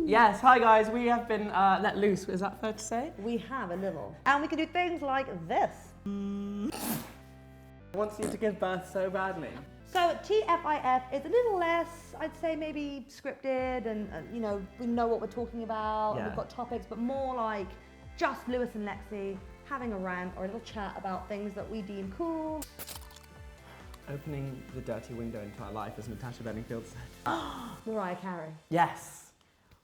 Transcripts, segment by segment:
Yes, hi guys, we have been let loose, is that fair to say? We have a little. And we can do things like this. Wants you to give birth so badly. So TFIF is a little less, I'd say maybe scripted and you know, we know what we're talking about, and we've got topics, but more like just Lewis and Lexi having a rant or a little chat about things that we deem cool. Opening the dirty window into our life, as Natasha Bedingfield said. Mariah Carey. Yes.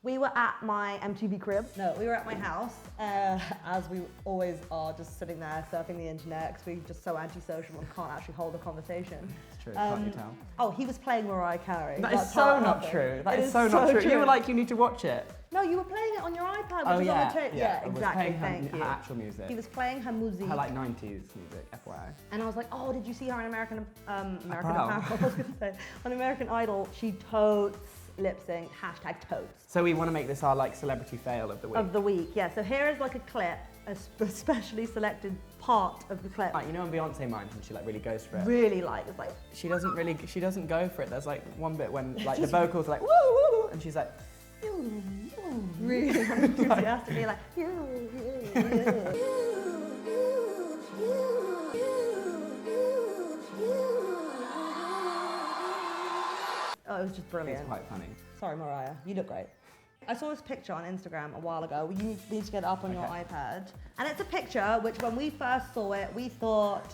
We were at my MTV crib. No, we were at my house, as we always are, just sitting there surfing the internet because we're just so antisocial and can't actually hold a conversation. It's true, can't you tell? Oh, he was playing Mariah Carey. That is so not true. That is so not true. You were like, you need to watch it. No, you were playing it on your iPad, which Oh was yeah, on the tape. Yeah, exactly, thank you. Her actual music. He was playing her music. Her like 90s music, FYI. And I was like, oh, did you see her on American Apparel. Apparel? I was gonna say, on American Idol, she totes lip sync, hashtag totes. So we want to make this our like celebrity fail of the week. Of the week, yeah. So here is like a clip, a specially selected part of the clip. Like, you know when Beyonce minds and she like really goes for it? Really like, it's like... She doesn't go for it. There's like one bit when like the vocals are like, woo, woo, woo, and she's like, really enthusiastically like, oh, it was just brilliant. It's quite funny. Sorry, Mariah, you look great. I saw this picture on Instagram a while ago. You need to get it up on your iPad. And it's a picture which when we first saw it, we thought,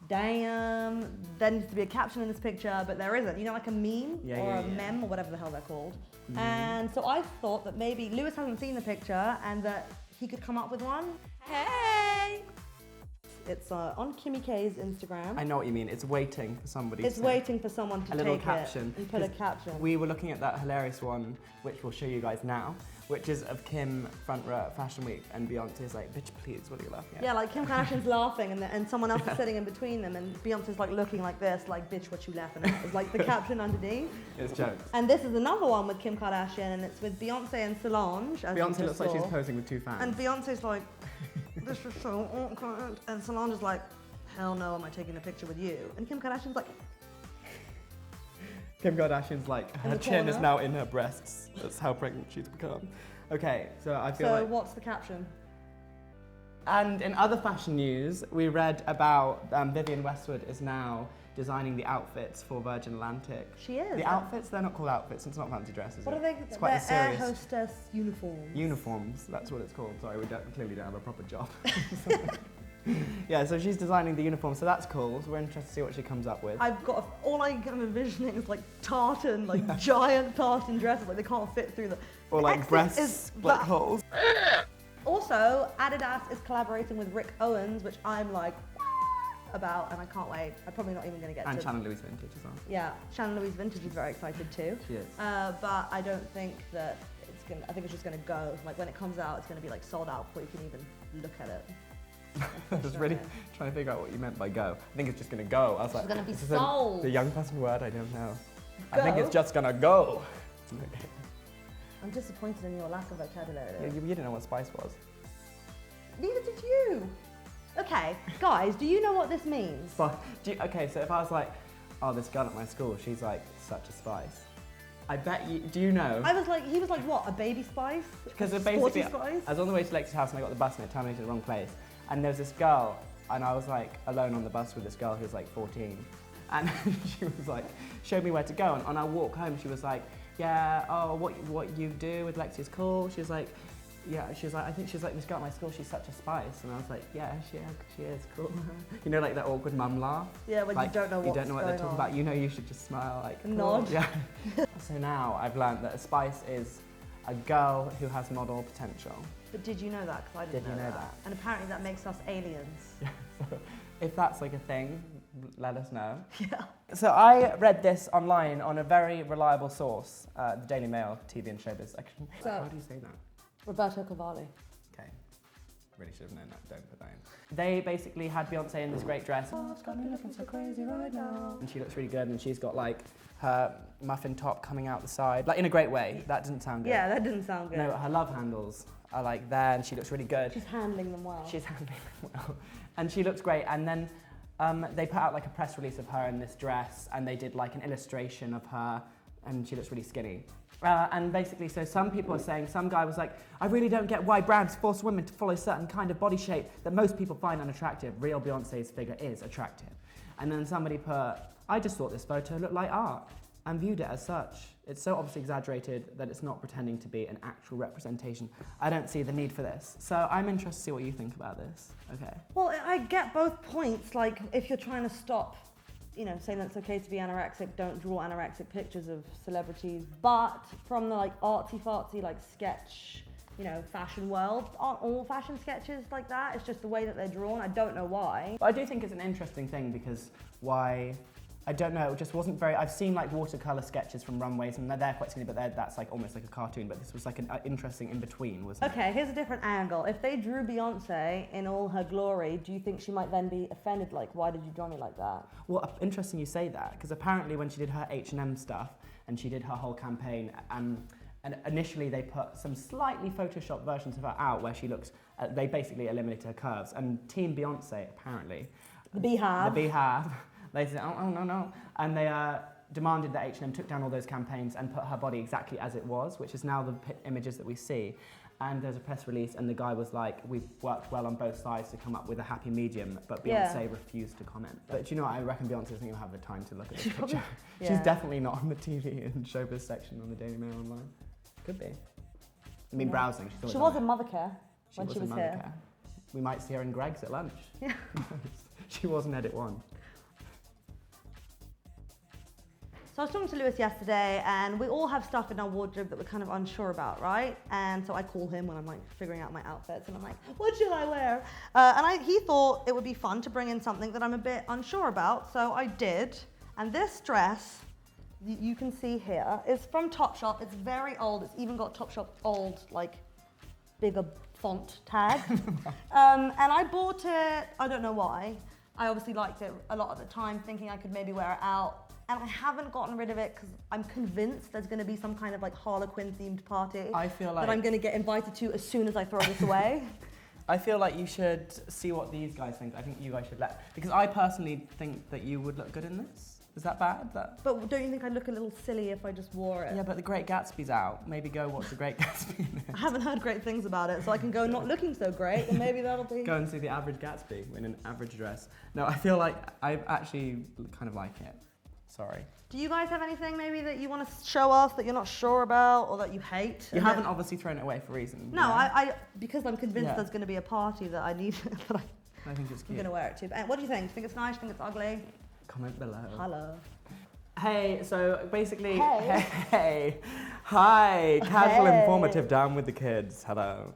damn, there needs to be a caption in this picture, but there isn't. You know, like a meme or a meme or whatever the hell they're called. And so I thought that maybe Lewis hasn't seen the picture and that he could come up with one. Hey! It's on Kimmy K's Instagram. I know what you mean. It's waiting for somebody. It's waiting for someone to take caption. it and put a caption. We were looking at that hilarious one, which we'll show you guys now, which is of Kim front row at Fashion Week, and Beyonce's like, bitch, please, what are you laughing at? Yeah, like Kim Kardashian's laughing, and someone else is sitting in between them, and Beyonce's like looking like this, like, bitch, what you laughing at? It's like the caption underneath. It's jokes. And this is another one with Kim Kardashian, and it's with Beyonce and Solange. Beyonce looks like she's posing with two fans. And Beyonce's like, this is so awkward. And Solange is like, hell no, am I taking a picture with you? And Kim Kardashian's like... Kim Kardashian's like, her chin is now in her breasts. That's how pregnant she's become. Okay, so I feel like... So what's the caption? And in other fashion news, we read about Vivienne Westwood is now designing the outfits for Virgin Atlantic. She is? The outfits, they're not called outfits, it's not fancy dresses. What are they? It's quite They're serious. air hostess uniforms. Uniforms, that's what it's called. Sorry, we clearly don't have a proper job. Yeah, so she's designing the uniform, so that's cool. So we're interested to see what she comes up with. I've got, all I'm envisioning is like tartan, like giant tartan dresses, like they can't fit through the... Or like breast split holes. Also, Adidas is collaborating with Rick Owens, which I'm like about, and I can't wait. I'm probably not even going to get to... And Shannon Louise Vintage as well. Yeah, Shannon Louise Vintage is very excited too. She is. But I don't think that it's going to, I think it's just going to go. Like when it comes out, it's going to be like sold out before you can even look at it. I was really trying to figure out what you meant by go. I think it's just going to go. I was like, it's going to be is sold. The young person word, I don't know. Go. I think it's just going to go. I'm disappointed in your lack of vocabulary. Yeah, you didn't know what spice was. Neither did you. Okay, guys, do you know what this means? But, okay, so if I was like, oh, this girl at my school, she's like such a spice. I bet you, do you know? I was like, he was like, what, a baby spice? Because basically, I was on the way to Lexi's house and I got the bus and it turned me to the wrong place. And there was this girl, and I was like alone on the bus with this girl who was like 14. And she was like, showed me where to go. And on our walk home, she was like, yeah, oh, what you do with Lexi is cool. She was like, yeah, she was like, I think she's like, this girl at my school, she's such a spice. And I was like, yeah, she is cool. You know, like that awkward mum laugh? Yeah, when like, you don't know what they're talking about. You know, you should just smile, like, cool. Nod. Yeah. So now I've learned that a spice is a girl who has model potential. But did you know that? Because I didn't know that. And apparently that makes us aliens. Yeah, so if that's like a thing, let us know. Yeah. So I read this online on a very reliable source, the Daily Mail TV and Showbiz section. So, how do you say that? Roberto Cavalli. Okay. Really should have known that. Don't put that in. They basically had Beyonce in this great dress. Oh, it's got me looking so crazy right now. And she looks really good, and she's got like her muffin top coming out the side, like in a great way. That doesn't sound good. Yeah, that didn't sound good. No, her love handles are like there, and she looks really good. She's handling them well. She's handling them well. And she looks great. And then they put out like a press release of her in this dress, and they did like an illustration of her and she looks really skinny. And basically, so some people are saying, some guy was like, I really don't get why brands force women to follow a certain kind of body shape that most people find unattractive. Real Beyonce's figure is attractive. And then somebody put, I just thought this photo looked like art and viewed it as such. It's so obviously exaggerated that it's not pretending to be an actual representation. I don't see the need for this. So I'm interested to see what you think about this. Okay. Well, I get both points. Like, if you're trying to stop, you know, saying that it's okay to be anorexic, don't draw anorexic pictures of celebrities. But from the like artsy-fartsy, like sketch, you know, fashion world, aren't all fashion sketches like that? It's just the way that they're drawn. I don't know why. But I do think it's an interesting thing because why, I don't know, it just wasn't very, I've seen like watercolour sketches from runways and they're quite skinny, but that's like almost like a cartoon, but this was like an interesting in-between, wasn't it? Okay, here's a different angle. If they drew Beyonce in all her glory, do you think she might then be offended, like, why did you draw me like that? Well, interesting you say that, because apparently when she did her H&M stuff and she did her whole campaign, and initially they put some slightly photoshopped versions of her out where she looks, they basically eliminated her curves, and Team Beyonce, apparently. The Beehive. They said, oh, no. And they demanded that H&M took down all those campaigns and put her body exactly as it was, which is now the images that we see. And there's a press release, and the guy was like, we've worked well on both sides to come up with a happy medium, but Beyonce refused to comment. But do you know what? I reckon Beyonce doesn't even have the time to look at this picture. She's definitely not on the TV and showbiz section on the Daily Mail online. Could be. I mean, browsing. She was in Mothercare when she was here. Care. We might see her in Greg's at lunch. Yeah. She was in Edit 1. So I was talking to Lewis yesterday, and we all have stuff in our wardrobe that we're kind of unsure about, right? And so I call him when I'm like figuring out my outfits, and I'm like, what should I wear? He thought it would be fun to bring in something that I'm a bit unsure about, so I did. And this dress, you can see here, is from Topshop. It's very old. It's even got Topshop's old, like, bigger font tag. And I bought it, I don't know why. I obviously liked it a lot at the time, thinking I could maybe wear it out. And I haven't gotten rid of it because I'm convinced there's going to be some kind of like Harlequin themed party I feel like that I'm going to get invited to as soon as I throw this away. I feel like you should see what these guys think. I think you guys should because I personally think that you would look good in this. Is that bad? But don't you think I'd look a little silly if I just wore it? Yeah, but The Great Gatsby's out. Maybe go watch The Great Gatsby. I haven't heard great things about it, so I can go not looking so great, and maybe that'll be... Go and see The Average Gatsby in an average dress. No, I feel like I actually kind of like it. Sorry. Do you guys have anything maybe that you want to show us that you're not sure about or that you hate? You haven't obviously thrown it away for a reason. No, I because I'm convinced there's going to be a party that I need that I think it's cute. I'm going to wear it too. But what do you think? Think it's nice? Think it's ugly? Comment below. Hello. Hey, so basically, hey, hi, casual informative down with the kids, hello.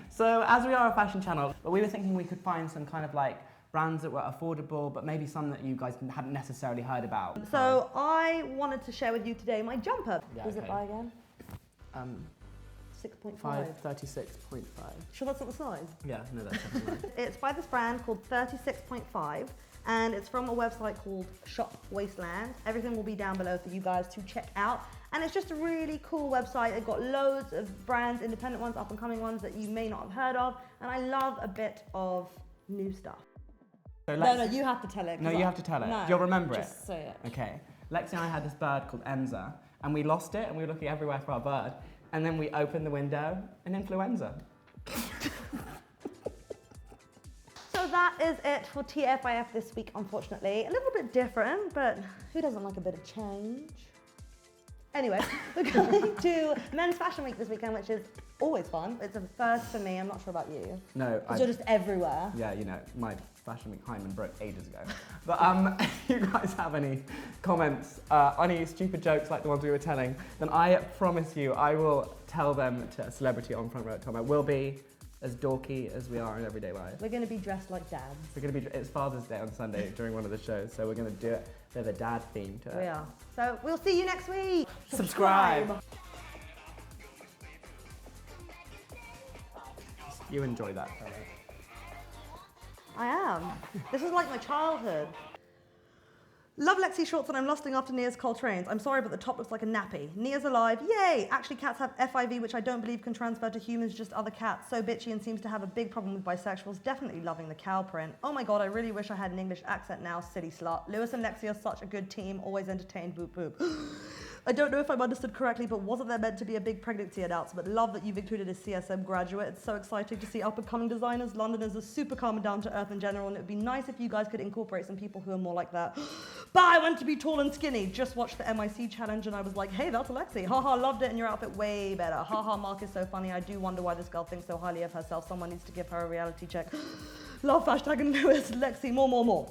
So as we are a fashion channel, we were thinking we could find some kind of like brands that were affordable, but maybe some that you guys hadn't necessarily heard about. So I wanted to share with you today my jumper. Was it by again? 6.5. 36.5. Sure that's not the size? Yeah, no, that's definitely right. It's by this brand called 36.5. And it's from a website called Shop Wasteland. Everything will be down below for you guys to check out. And it's just a really cool website. They've got loads of brands, independent ones, up and coming ones that you may not have heard of. And I love a bit of new stuff. So no, you have to tell it. No, you have to tell it. No, you'll remember just say it. Okay. Lexi and I had this bird called Enza, and we lost it, and we were looking everywhere for our bird. And then we opened the window, and influenza. So that is it for TFIF this week, unfortunately. A little bit different, but who doesn't like a bit of change? Anyway, we're going to Men's Fashion Week this weekend, which is always fun. It's a first for me. I'm not sure about you. No. Because you're just everywhere. Yeah, you know, my Fashion Week hymen broke ages ago. But if you guys have any comments, any stupid jokes like the ones we were telling, then I promise you I will tell them to a celebrity on Front Row at Tom. I will be as dorky as we are in everyday life. We're going to be dressed like dads. We're going to be, it's Father's Day on Sunday during one of the shows, so we're going to do it with a dad theme to it. We are. So we'll see you next week. Subscribe. You enjoy that, fellow. I am. This is like my childhood. Love Lexi shorts and I'm lusting after Nia's Coltrane's. I'm sorry, but the top looks like a nappy. Nia's alive. Yay! Actually, cats have FIV, which I don't believe can transfer to humans, just other cats. So bitchy and seems to have a big problem with bisexuals. Definitely loving the cow print. Oh my god, I really wish I had an English accent now, silly slut. Lewis and Lexi are such a good team, always entertained, boop boop. I don't know if I've understood correctly, but wasn't there meant to be a big pregnancy announcement? Love that you've included a CSM graduate. It's so exciting to see up-and-coming designers. Londoners are super calm and down to earth in general, and it would be nice if you guys could incorporate some people who are more like that. But I want to be tall and skinny. Just watched the MIC challenge and I was like, hey, that's Lexi. Haha, loved it, and your outfit way better. Haha, Mark is so funny. I do wonder why this girl thinks so highly of herself. Someone needs to give her a reality check. Love, FASHTAG and Lewis. Lexi, more.